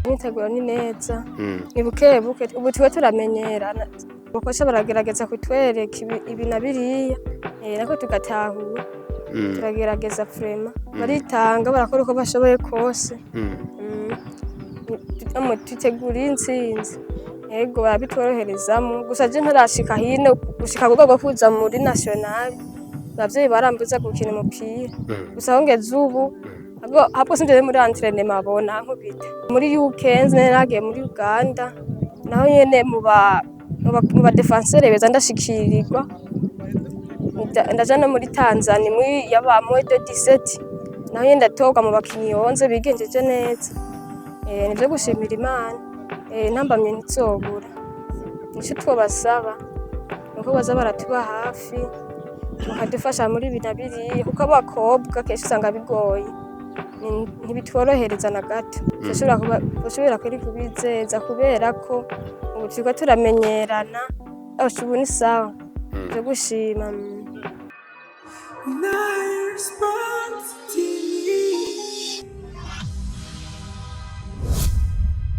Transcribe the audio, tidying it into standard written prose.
imyiteguro ni neza ni bukebuke ubu tuba turamenyerana bakosha baragerageza kutwereka ibi na biriya nako tugatahura turagerageza vraiment baritanga barakora uko bashoboye kose tutegura intsinzi yego babitworoherezamo gusa je ntarashika hino gushika ku rwego kuza muri national abavyeyi barambuza gukina umupira gusa hongeze ubu hapo sinje muri entraînement bonankubita muri UK nagiye muri Uganda naho nyene mu ba defenseur beza ndashikirirwa ndaja no muri Tanzania muri yabamo de 17 naho nyene ndatoga mu bakinyi 11 bigenjeje neza nivyo gushimira Imana ntambamye nitsobura nico twobasaba nuko baza baratuba hafi bakadufasha muri binabiri kuko abakobwa kenshi usanga bigoye ntibitworohereza na gato bashobora kuri kubizeza kubera ko ubu turiko turamenyerana ubu ni sawa byo gushima